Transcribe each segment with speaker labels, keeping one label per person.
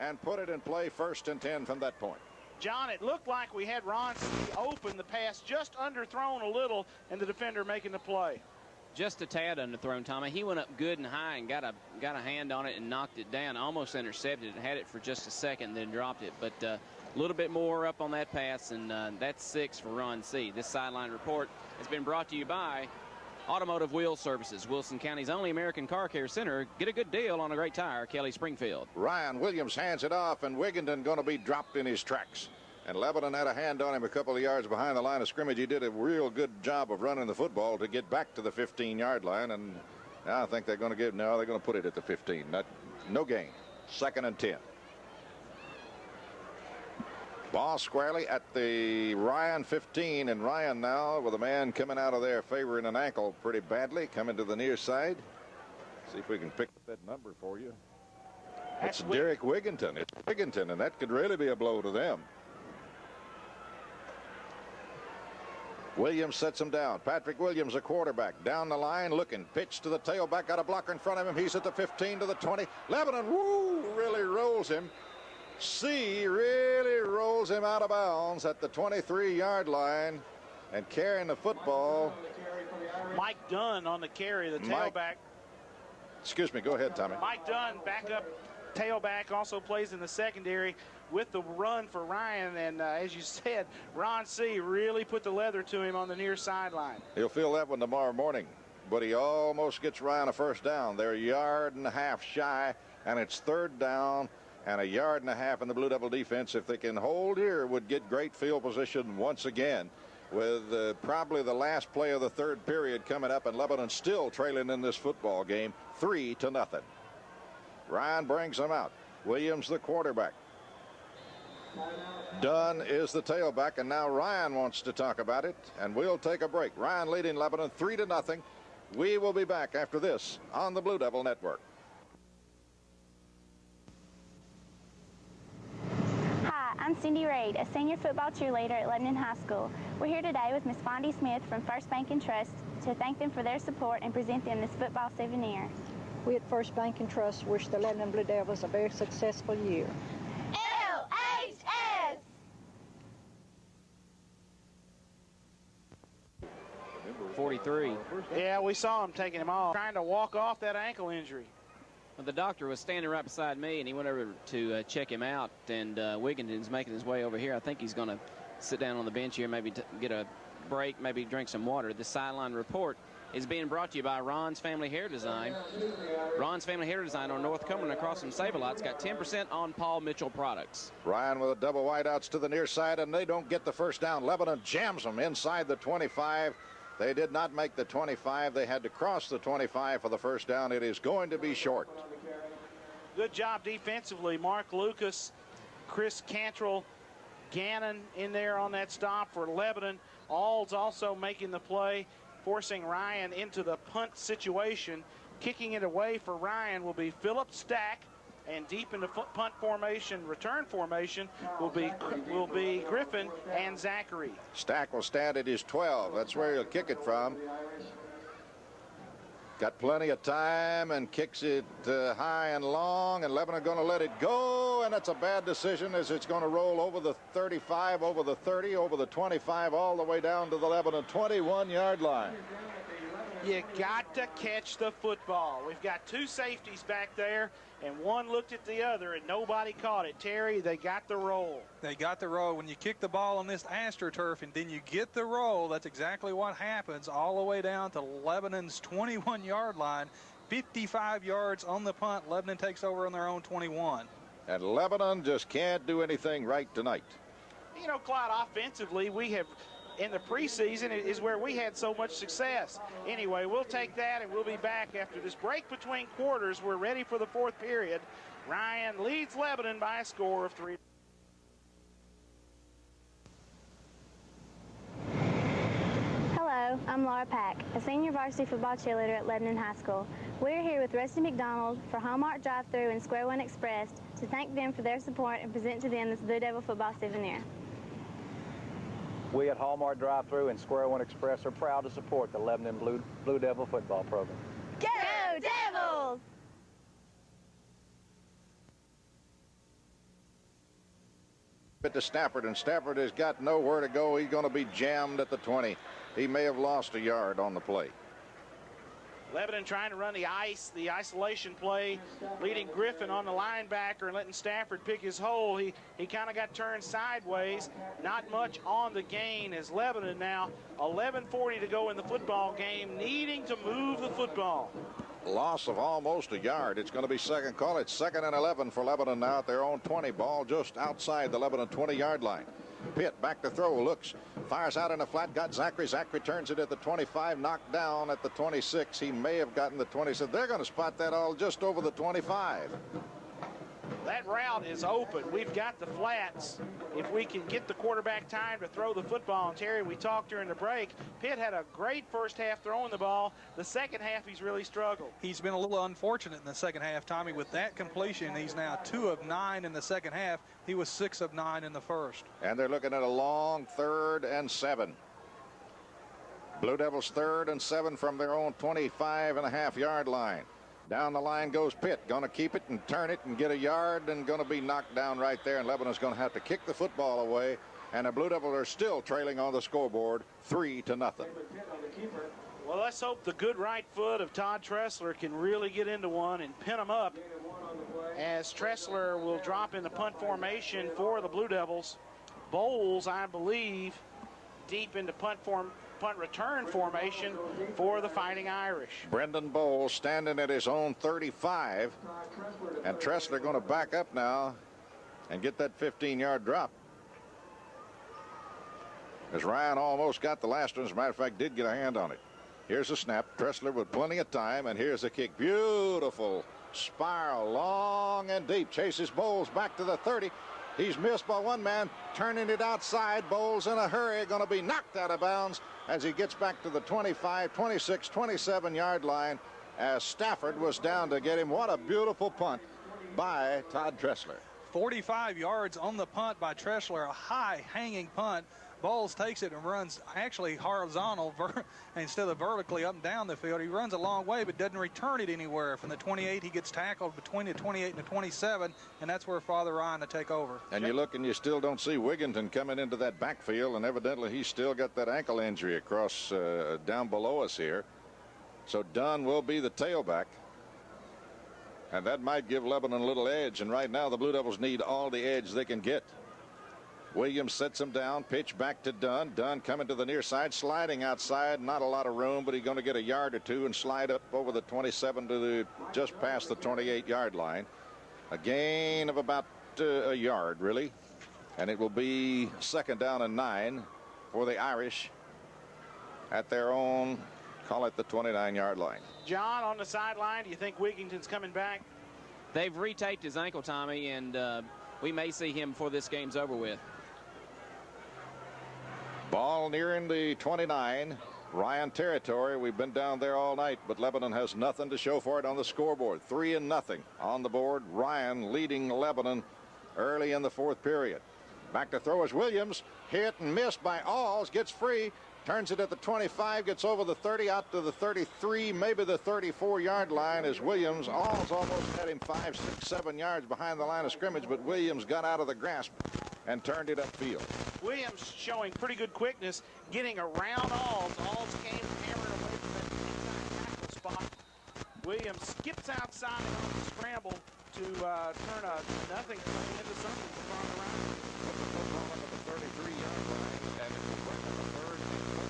Speaker 1: and put it in play 1st and 10 from that point.
Speaker 2: John, it looked like we had Ron C. open, the pass just underthrown a little, and the defender making the play.
Speaker 3: Just a tad underthrown, Tommy. He went up good and high and got a hand on it and knocked it down. Almost intercepted it, had it for just a second, then dropped it. But a little bit more up on that pass, and that's 6 for Ron C. This sideline report has been brought to you by Automotive Wheel Services, Wilson County's only American car care center. Get a good deal on a great tire, Kelly Springfield.
Speaker 1: Ryan Williams hands it off, and Wigginton going to be dropped in his tracks. And Lebanon had a hand on him a couple of yards behind the line of scrimmage. He did a real good job of running the football to get back to the 15-yard line. And now I think they're going to put it at the 15. No gain. 2nd and 10. Ball squarely at the Ryan 15, and Ryan now with a man coming out of there favoring an ankle pretty badly, coming to the near side. See if we can pick up that number for you. It's Derek Wigginton. It's Wigginton, and that could really be a blow to them. Williams sets him down. Patrick Williams, a quarterback, down the line looking. Pitch to the tailback, got a blocker in front of him. He's at the 15 to the 20. Lebanon, really rolls him. C really rolls him out of bounds at the 23-yard line and carrying the football.
Speaker 2: Mike Dunn on the carry, the tailback.
Speaker 1: Excuse me, go ahead, Tommy.
Speaker 2: Mike Dunn, backup tailback, also plays in the secondary with the run for Ryan. And as you said, Ron C. really put the leather to him on the near sideline.
Speaker 1: He'll feel that one tomorrow morning, but he almost gets Ryan a first down. They're 1.5 yards shy, and it's 3rd down. And 1.5 yards in the Blue Devil defense, if they can hold here, would get great field position once again with probably the last play of the 3rd period coming up, and Lebanon still trailing in this football game 3-0. Ryan brings them out. Williams the quarterback. Dunn is the tailback, and now Ryan wants to talk about it, and we'll take a break. Ryan leading Lebanon 3-0. We will be back after this on the Blue Devil Network.
Speaker 4: I'm Cindy Reed, a senior football cheerleader at Lebanon High School. We're here today with Miss Fondy Smith from First Bank and Trust to thank them for their support and present them this football souvenir.
Speaker 5: We at First Bank and Trust wish the Lebanon Blue Devils a very successful year.
Speaker 4: LHS!
Speaker 3: 43.
Speaker 2: Yeah, we saw him taking him off, trying to walk off that ankle injury.
Speaker 3: Well, the doctor was standing right beside me, and he went over to check him out, and Wigginton's making his way over here. I think he's going to sit down on the bench here, maybe get a break, maybe drink some water. The sideline report is being brought to you by Ron's Family Hair Design. Ron's Family Hair Design on North Cumberland across from Save-A-Lot's got 10% on Paul Mitchell products.
Speaker 1: Ryan with a double wideouts to the near side, and they don't get the first down. Lebanon jams them inside the 25. They did not make the 25. They had to cross the 25 for the first down. It is going to be short.
Speaker 2: Good job defensively. Mark Lucas, Chris Cantrell, Gannon in there on that stop for Lebanon. All's also making the play, forcing Ryan into the punt situation. Kicking it away for Ryan will be Philip Stack, and deep into punt formation, return formation, will be Griffin and Zachary.
Speaker 1: Stack will stand at his 12. That's where he'll kick it from. Got plenty of time and kicks it high and long, and Lebanon going to let it go, and that's a bad decision as it's going to roll over the 35, over the 30, over the 25, all the way down to the Lebanon 21-yard line.
Speaker 2: You got to catch the football. We've got 2 safeties back there, and one looked at the other, and nobody caught it. Terry, they got the roll.
Speaker 6: They got the roll. When you kick the ball on this AstroTurf and then you get the roll, that's exactly what happens all the way down to Lebanon's 21-yard line. 55 yards on the punt. Lebanon takes over on their own 21.
Speaker 1: And Lebanon just can't do anything right tonight.
Speaker 2: You know, Clyde, offensively, we have – in the preseason is where we had so much success. Anyway, we'll take that, and we'll be back after this break between quarters. We're ready for the 4th period. Ryan leads Lebanon by a score of 3.
Speaker 4: Hello, I'm Laura Pack, a senior varsity football cheerleader at Lebanon High School. We're here with Rusty McDonald for Hallmark Drive-Thru and Square One Express to thank them for their support and present to them this Blue Devil football souvenir.
Speaker 7: We at Hallmark Drive-Thru and Square One Express are proud to support the Lebanon Blue Devil football program.
Speaker 4: Go Devils!
Speaker 1: it to Stafford, and Stafford has got nowhere to go. He's going to be jammed at the 20. He may have lost a yard on the play.
Speaker 2: Lebanon trying to run the isolation play, leading Griffin on the linebacker and letting Stafford pick his hole. He kind of got turned sideways. Not much on the gain as Lebanon now 11:40 to go in the football game, needing to move the football.
Speaker 1: Loss of almost a yard. It's going to be second call. It's 2nd and 11 for Lebanon now at their own 20. Ball just outside the Lebanon 20-yard line. Pitt back to throw, looks, fires out in the flat, got Zachary. Zachary turns it at the 25, knocked down at the 26. He may have gotten the 20. So they're going to spot that all just over the 25.
Speaker 2: That route is open. We've got the flats. If we can get the quarterback time to throw the football, and Terry, we talked during the break, Pitt had a great first half throwing the ball. The second half, he's really struggled.
Speaker 6: He's been a little unfortunate in the second half, Tommy. With that completion, he's now 2 of 9 in the second half. He was 6 of 9 in the first.
Speaker 1: And they're looking at a long 3rd and 7. Blue Devils 3rd and 7 from their own 25.5-yard line. Down the line goes Pitt, going to keep it and turn it and get a yard, and going to be knocked down right there. And Lebanon's going to have to kick the football away. And the Blue Devils are still trailing on the scoreboard 3-0.
Speaker 2: Well, let's hope the good right foot of Todd Tressler can really get into one and pin him up, as Tressler will drop in the punt formation for the Blue Devils. Bowles, I believe, deep into punt return formation for the Fighting Irish.
Speaker 1: Brendan Bowles standing at his own 35, and Tressler going to back up now and get that 15-yard drop, as Ryan almost got the last one. As a matter of fact, did get a hand on it. Here's a snap. Tressler with plenty of time, and here's a kick. Beautiful spiral, long and deep. Chases Bowles back to the 30. He's missed by one man, turning it outside. Bowles in a hurry, going to be knocked out of bounds as he gets back to the 25, 26, 27-yard line, as Stafford was down to get him. What a beautiful punt by Todd Tressler.
Speaker 6: 45 yards on the punt by Tressler, a high hanging punt. Bowles takes it and runs actually horizontal instead of vertically up and down the field. He runs a long way but doesn't return it anywhere. From the 28, he gets tackled between the 28 and the 27, and that's where FatherRyan to take over.
Speaker 1: And you look and you still don't see Wigginton coming into that backfield, and evidently he's still got that ankle injury across down below us here. So Dunn will be the tailback, and that might give Lebanon a little edge. And right now the Blue Devils need all the edge they can get. Williams sets him down, pitch back to Dunn. Dunn coming to the near side, sliding outside. Not a lot of room, but he's going to get a yard or two and slide up over the 27 to the just past the 28-yard line. A gain of about a yard, really. And it will be 2nd down and 9 for the Irish at their own, call it the 29-yard line.
Speaker 2: John, on the sideline, do you think Wigginton's coming back?
Speaker 3: They've retaped his ankle, Tommy, and we may see him before this game's over with.
Speaker 1: Ball nearing the 29, Ryan territory. We've been down there all night, but Lebanon has nothing to show for it on the scoreboard. 3-0 on the board. Ryan leading Lebanon early in the 4th period. Back to throw is Williams. Hit and missed by Alls. Gets free. Turns it at the 25. Gets over the 30 out to the 33, maybe the 34-yard line as Williams. Alls almost had him 5, 6, 7 yards behind the line of scrimmage, but Williams got out of the grasp and turned it upfield.
Speaker 2: Williams showing pretty good quickness, getting around Alls. Alls came hammered away from that tackle spot. Williams skips outside on the scramble to turn a nothing into something for FatherRyan.
Speaker 1: Put the football on the 33-yard line, and it will bring up a 3rd and 4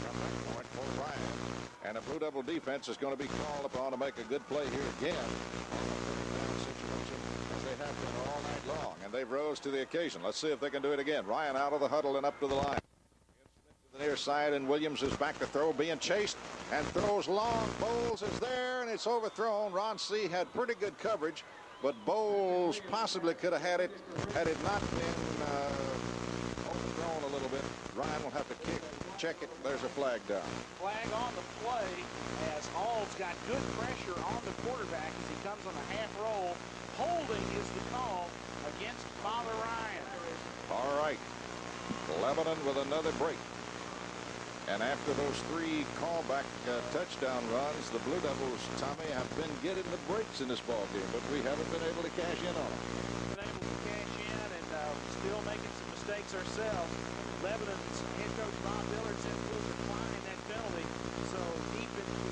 Speaker 1: from that point for Ryan. And a Blue Devil defense is going to be called upon to make a good play here again on the 3rd-down situation, as they have done all night long. And they've rose to the occasion. Let's see if they can do it again. Ryan out of the huddle and up to the line. To the near side, and Williams is back to throw, being chased, and throws long. Bowles is there, and it's overthrown. Ron C. had pretty good coverage, but Bowles possibly could have had it had it not been overthrown a little bit. Ryan will have to check it. There's a flag down.
Speaker 2: Flag on the play as Alls got good pressure on the quarterback as he comes on a half roll. Holding is the call against FatherRyan.
Speaker 1: All right. Lebanon with another break. And after those 3 callback touchdown runs, the Blue Devils, Tommy, have been getting the breaks in this ball game, but we haven't been able to cash in on them.
Speaker 2: Been able to cash in, and still making some mistakes ourselves. Lebanon's head coach Bob Dillard says we'll decline that penalty. So deep into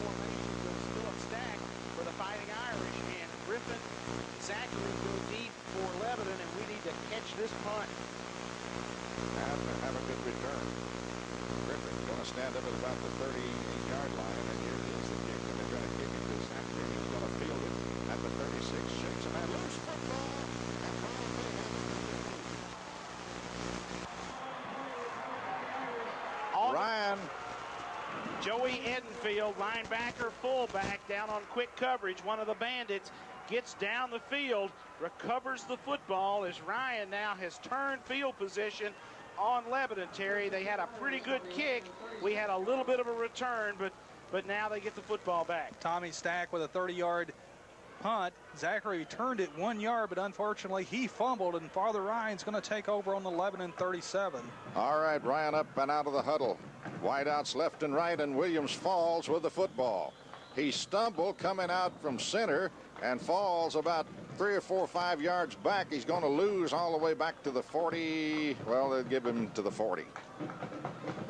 Speaker 2: formation goes Philip Stack for the Fighting Irish, and Griffin, Zachary go deep for Lebanon, and we need to catch this punt.
Speaker 1: Have a good return. Griffin going to stand up at about the 38-yard line, and here is the kick, and they're going to kick it to Zachary. He's going to field it at the 36. Shakes him out. Loose football.
Speaker 2: Ryan. Joey Edenfield, linebacker, fullback, down on quick coverage. One of the Bandits gets down the field, recovers the football as Ryan now has turned field position on Lebanon, Terry. They had a pretty good kick. We had a little bit of a return, but now they get the football back.
Speaker 6: Tommy Stack with a 30-yard punt. Zachary turned it 1 yard, but unfortunately he fumbled, and FatherRyan's going to take over on the Lebanon 37.
Speaker 1: All right, Ryan up and out of the huddle. Wideouts left and right, and Williams falls with the football. He stumbled coming out from center and falls about 3 or 4 or 5 yards back. He's going to lose all the way back to the 40. Well, they'll give him to the 40.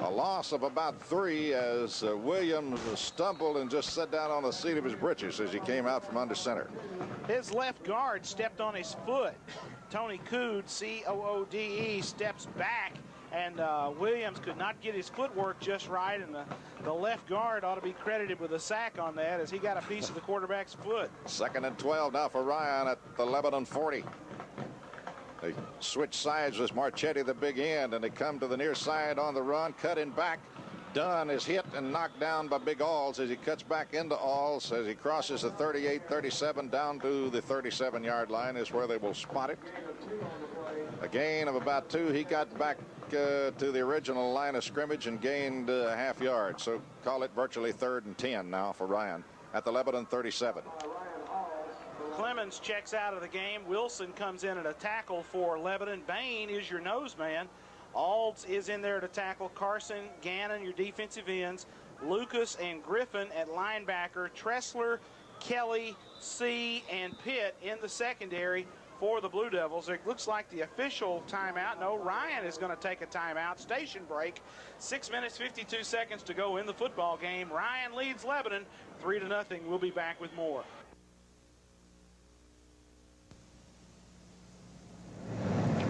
Speaker 1: A loss of about 3 as Williams stumbled and just sat down on the seat of his britches as he came out from under center.
Speaker 2: His left guard stepped on his foot. Tony Coode, C-O-O-D-E, steps back, and Williams could not get his footwork just right, and the left guard ought to be credited with a sack on that as he got a piece of the quarterback's foot.
Speaker 1: 2nd and 12 now for Ryan at the Lebanon 40. They switch sides with Marchetti, the big end, and they come to the near side on the run, cutting back. Dunn is hit and knocked down by Big Alls as he cuts back into Alls as he crosses the 38-37 down to the 37-yard line is where they will spot it. A gain of about 2. He got back to the original line of scrimmage and gained a half yard. So call it virtually 3rd and 10 now for Ryan at the Lebanon 37.
Speaker 2: Clemens checks out of the game. Wilson comes in at a tackle for Lebanon. Bain is your nose man. Alds is in there to tackle. Carson, Gannon, your defensive ends. Lucas and Griffin at linebacker. Tressler, Kelly, C, and Pitt in the secondary for the Blue Devils. It looks like the official timeout. No, Ryan is going to take a timeout. Station break. 6 minutes, 52 seconds to go in the football game. Ryan leads Lebanon 3-0. We'll be back with more.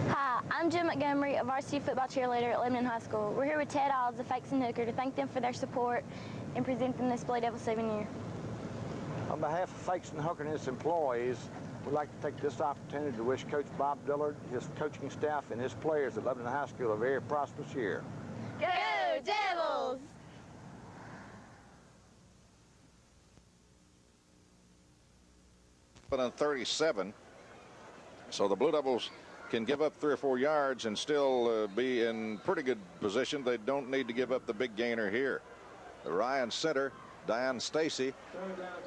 Speaker 4: Hi, I'm Jim Montgomery, a varsity football cheerleader at Lebanon High School. We're here with Ted Alds, the Fakes and Hooker, to thank them for their support and present them this Blue Devil souvenir.
Speaker 8: On behalf of Fakes and Hooker and its employees, we'd like to take this opportunity to wish Coach Bob Dillard, his coaching staff, and his players at Lebanon High School a very prosperous year.
Speaker 4: Go Devils!
Speaker 1: On 37, so the Blue Devils can give up 3 or 4 yards and still be in pretty good position. They don't need to give up the big gainer here. The Ryan center, Diane Stacy,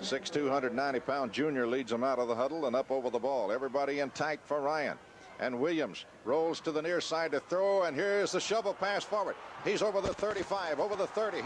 Speaker 1: 6'2", 190-pound junior, leads them out of the huddle and up over the ball. Everybody in tight for Ryan. And Williams rolls to the near side to throw, and here's the shovel pass forward. He's over the 35, over the 30.